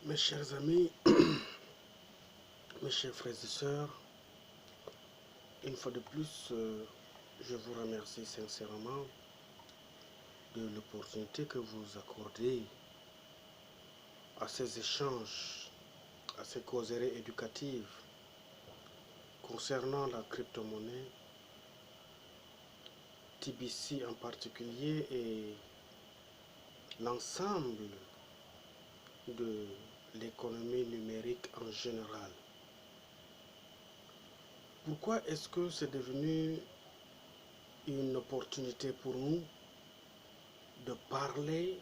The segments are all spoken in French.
Mes chers amis, mes chers frères et sœurs, une fois de plus, je vous remercie sincèrement de l'opportunité que vous accordez à ces échanges, à ces causeries éducatives concernant la crypto-monnaie, TBC en particulier et l'ensemble de l'économie numérique en général. Pourquoi est-ce que c'est devenu une opportunité pour nous de parler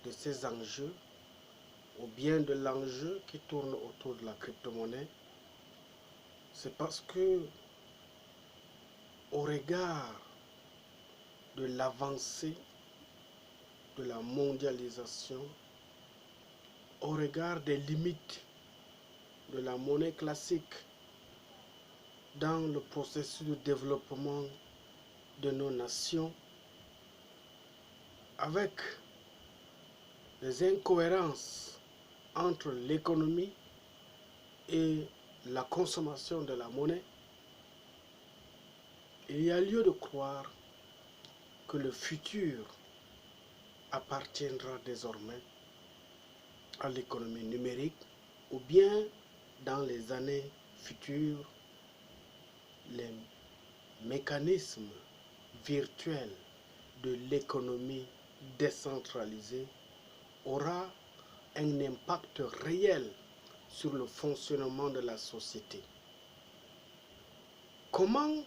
de ces enjeux ou bien de l'enjeu qui tourne autour de la crypto-monnaie? C'est parce que au regard de l'avancée de la mondialisation, au regard des limites de la monnaie classique dans le processus de développement de nos nations, avec les incohérences entre l'économie et la consommation de la monnaie, il y a lieu de croire que le futur appartiendra désormais à l'économie numérique, ou bien dans les années futures, les mécanismes virtuels de l'économie décentralisée aura un impact réel sur le fonctionnement de la société. Comment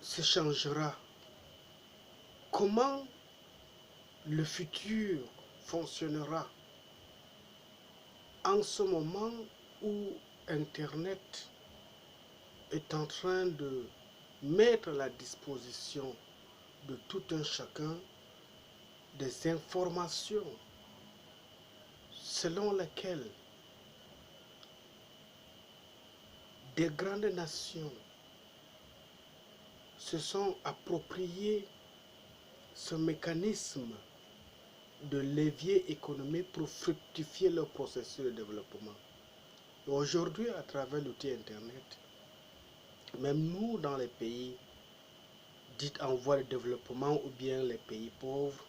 se changera? Comment le futur fonctionnera en ce moment où Internet est en train de mettre à la disposition de tout un chacun des informations selon lesquelles des grandes nations se sont appropriées ce mécanisme de levier économique pour fructifier leur processus de développement. Aujourd'hui, à travers l'outil Internet, même nous, dans les pays dits en voie de développement ou bien les pays pauvres,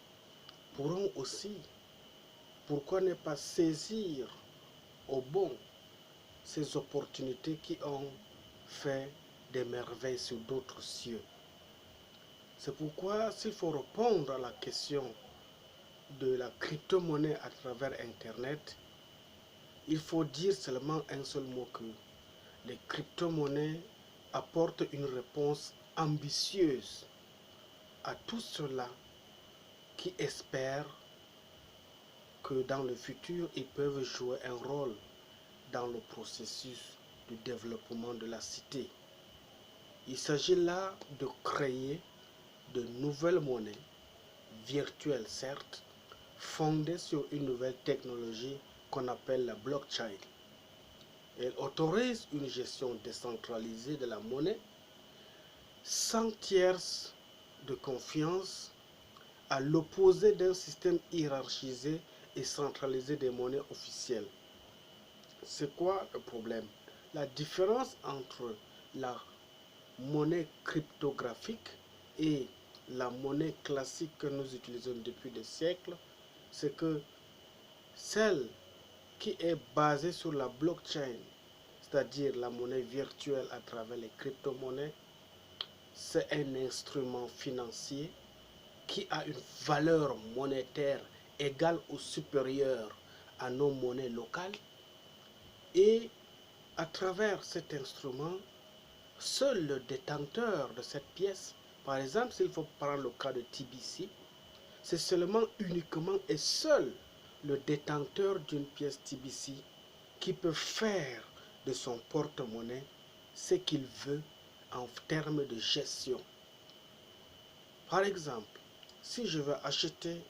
pourront aussi, pourquoi ne pas saisir au bon ces opportunités qui ont fait des merveilles sur d'autres cieux. C'est pourquoi, s'il faut répondre à la question de la crypto-monnaie à travers Internet, il faut dire seulement un seul mot, que les crypto-monnaies apportent une réponse ambitieuse à tous ceux-là qui espèrent que dans le futur, ils peuvent jouer un rôle dans le processus de développement de la cité. Il s'agit là de créer de nouvelles monnaies, virtuelles certes, fondées sur une nouvelle technologie qu'on appelle la blockchain. Elle autorise une gestion décentralisée de la monnaie sans tiers de confiance, à l'opposé d'un système hiérarchisé et centralisé des monnaies officielles. C'est quoi le problème? La différence entre la monnaie cryptographique et la monnaie classique que nous utilisons depuis des siècles, c'est que celle qui est basée sur la blockchain, c'est-à-dire la monnaie virtuelle à travers les crypto-monnaies, c'est un instrument financier qui a une valeur monétaire égale ou supérieure à nos monnaies locales. Et à travers cet instrument, seul le détenteur de cette pièce, par exemple, s'il faut prendre le cas de TBC, c'est seulement, uniquement et seul le détenteur d'une pièce TBC qui peut faire de son porte-monnaie ce qu'il veut en termes de gestion. Par exemple, si je veux acheter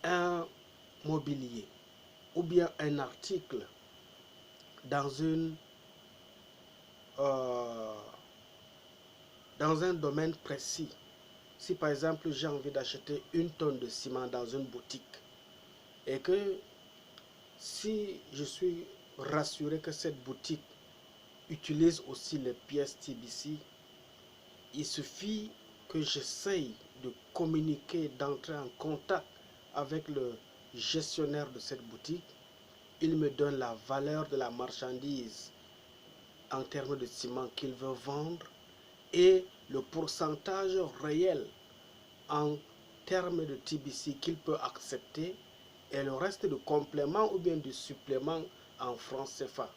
un mobilier ou bien un article dans un domaine précis, si par exemple j'ai envie d'acheter une tonne de ciment dans une boutique et que si je suis rassuré que cette boutique utilise aussi les pièces TBC, il suffit que j'essaye de communiquer, d'entrer en contact avec le gestionnaire de cette boutique. Il me donne la valeur de la marchandise en termes de ciment qu'il veut vendre et le pourcentage réel en termes de TBC qu'il peut accepter et le reste de complément ou bien du supplément en francs CFA.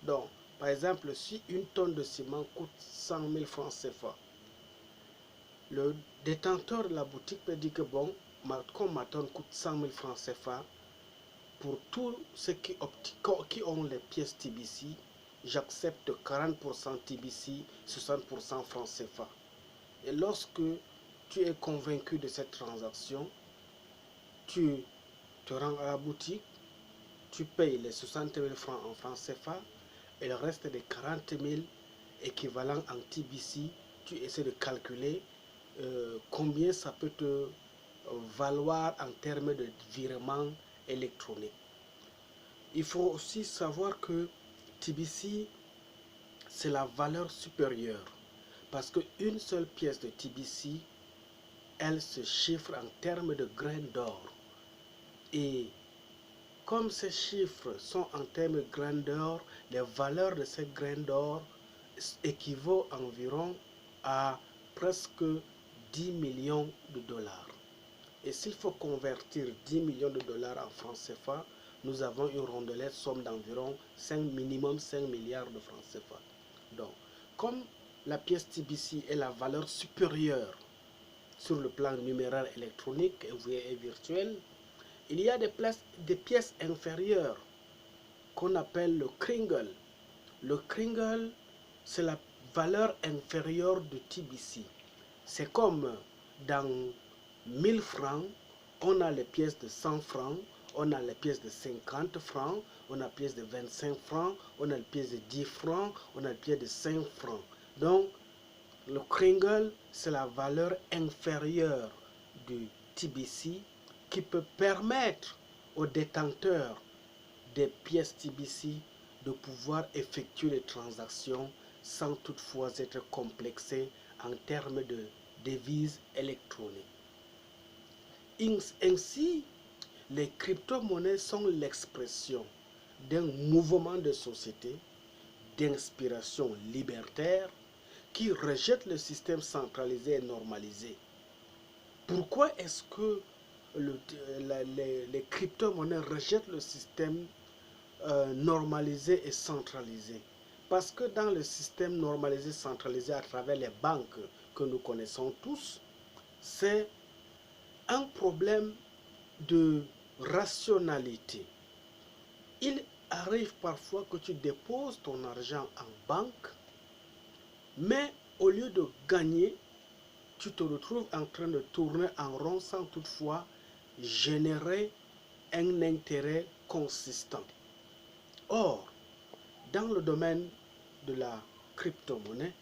Donc, par exemple, si une tonne de ciment coûte 100 000 francs CFA, le détenteur de la boutique peut dire que bon, comme ma tonne coûte 100 000 francs CFA, pour tous ceux qui ont les pièces TBC, j'accepte 40% TBC, 60% francs CFA. Et lorsque tu es convaincu de cette transaction, tu te rends à la boutique, tu payes les 60 000 francs en francs CFA et le reste des 40 000 équivalents en TBC, tu essaies de calculer combien ça peut te valoir en termes de virement électronique. Il faut aussi savoir que TBC, c'est la valeur supérieure parce qu'une seule pièce de TBC, elle se chiffre en termes de grains d'or. Et comme ces chiffres sont en termes de grains d'or, les valeurs de ces grains d'or équivaut environ à presque 10 millions de dollars. Et s'il faut convertir 10 millions de dollars en francs CFA, nous avons une rondelette somme d'environ minimum 5 milliards de francs CFA. Donc, comme la pièce TBC est la valeur supérieure sur le plan numéraire électronique et virtuel, il y a des pièces inférieures qu'on appelle le kringle. Le kringle, c'est la valeur inférieure de TBC. C'est comme dans 1000 francs, on a les pièces de 100 francs, on a les pièces de 50 francs, on a les pièces de 25 francs, on a les pièces de 10 francs, on a les pièces de 5 francs. Donc, le kringle, c'est la valeur inférieure du TBC qui peut permettre aux détenteurs des pièces TBC de pouvoir effectuer les transactions sans toutefois être complexés en termes de devises électroniques. Ainsi, les crypto-monnaies sont l'expression d'un mouvement de société d'inspiration libertaire qui rejette le système centralisé et normalisé. Pourquoi est-ce que les crypto-monnaies rejettent le système normalisé et centralisé? Parce que dans le système normalisé centralisé à travers les banques que nous connaissons tous, c'est un problème de rationalité. Il arrive parfois que tu déposes ton argent en banque, mais au lieu de gagner, tu te retrouves en train de tourner en rond sans toutefois générer un intérêt consistant. Or, dans le domaine de la crypto-monnaie,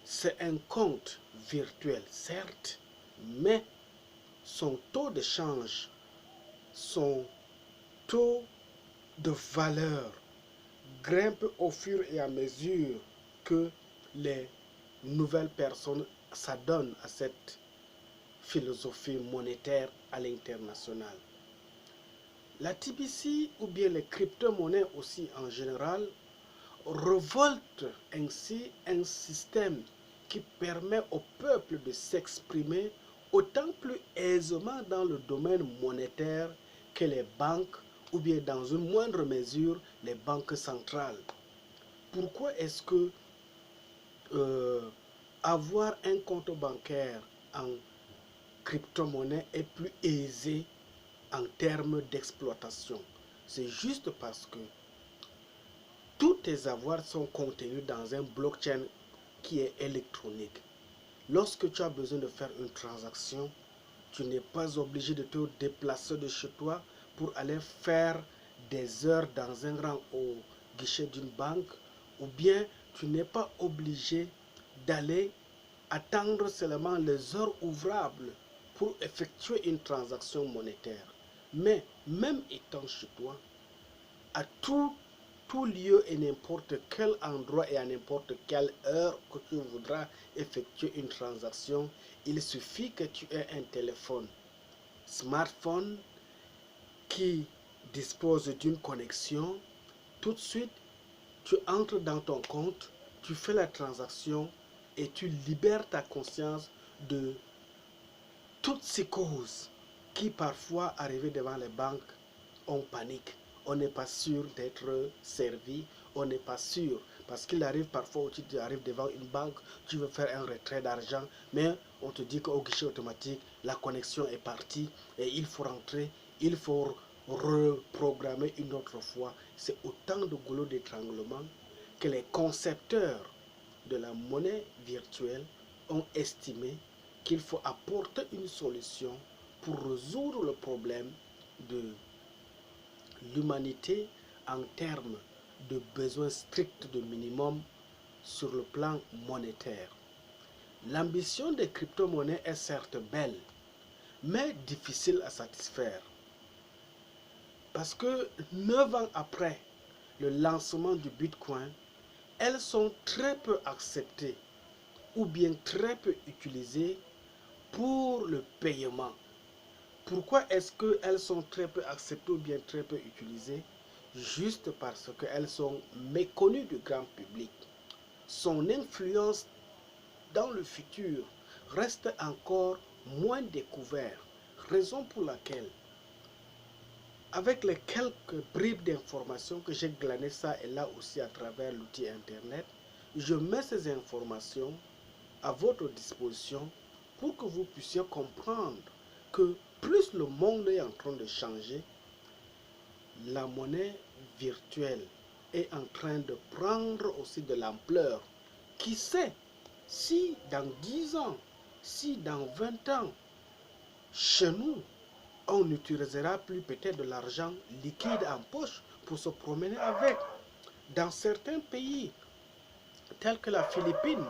c'est un compte virtuel, certes, mais son taux de change, son taux de valeur grimpe au fur et à mesure que les nouvelles personnes s'adonnent à cette philosophie monétaire à l'international. La TBC ou bien les crypto-monnaies aussi en général révolte ainsi un système qui permet au peuple de s'exprimer autant plus aisément dans le domaine monétaire que les banques ou bien dans une moindre mesure les banques centrales. Pourquoi est-ce que avoir un compte bancaire en crypto-monnaie est plus aisé en termes d'exploitation? C'est juste parce que tous tes avoirs sont contenus dans un blockchain qui est électronique. Lorsque tu as besoin de faire une transaction, tu n'es pas obligé de te déplacer de chez toi pour aller faire des heures dans un rang au guichet d'une banque, ou bien tu n'es pas obligé d'aller attendre seulement les heures ouvrables pour effectuer une transaction monétaire. Mais même étant chez toi, à tout lieu et n'importe quel endroit et à n'importe quelle heure que tu voudras effectuer une transaction, il suffit que tu aies un téléphone smartphone qui dispose d'une connexion. Tout de suite, tu entres dans ton compte, tu fais la transaction et tu libères ta conscience de toutes ces causes qui parfois, arrivées devant les banques, on panique. On n'est pas sûr d'être servi, on n'est pas sûr. Parce qu'il arrive parfois où tu arrives devant une banque, tu veux faire un retrait d'argent, mais on te dit qu'au guichet automatique, la connexion est partie et il faut rentrer, il faut reprogrammer une autre fois. C'est autant de goulot d'étranglement que les concepteurs de la monnaie virtuelle ont estimé qu'il faut apporter une solution pour résoudre le problème de l'humanité en termes de besoins stricts de minimum sur le plan monétaire. L'ambition des crypto-monnaies est certes belle, mais difficile à satisfaire. Parce que 9 ans après le lancement du Bitcoin, elles sont très peu acceptées ou bien très peu utilisées pour le paiement. Pourquoi est-ce qu'elles sont très peu acceptées ou bien très peu utilisées? Juste parce qu'elles sont méconnues du grand public. Son influence dans le futur reste encore moins découverte, raison pour laquelle, avec les quelques bribes d'informations que j'ai glanées ça et là aussi à travers l'outil internet, je mets ces informations à votre disposition pour que vous puissiez comprendre que plus le monde est en train de changer, la monnaie virtuelle est en train de prendre aussi de l'ampleur. Qui sait si dans 10 ans, si dans 20 ans, chez nous, on n'utilisera plus peut-être de l'argent liquide en poche pour se promener avec. Dans certains pays, tels que la Philippine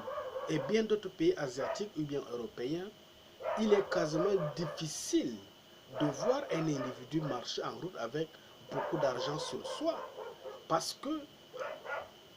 et bien d'autres pays asiatiques ou bien européens, il est quasiment difficile de voir un individu marcher en route avec beaucoup d'argent sur soi. Parce que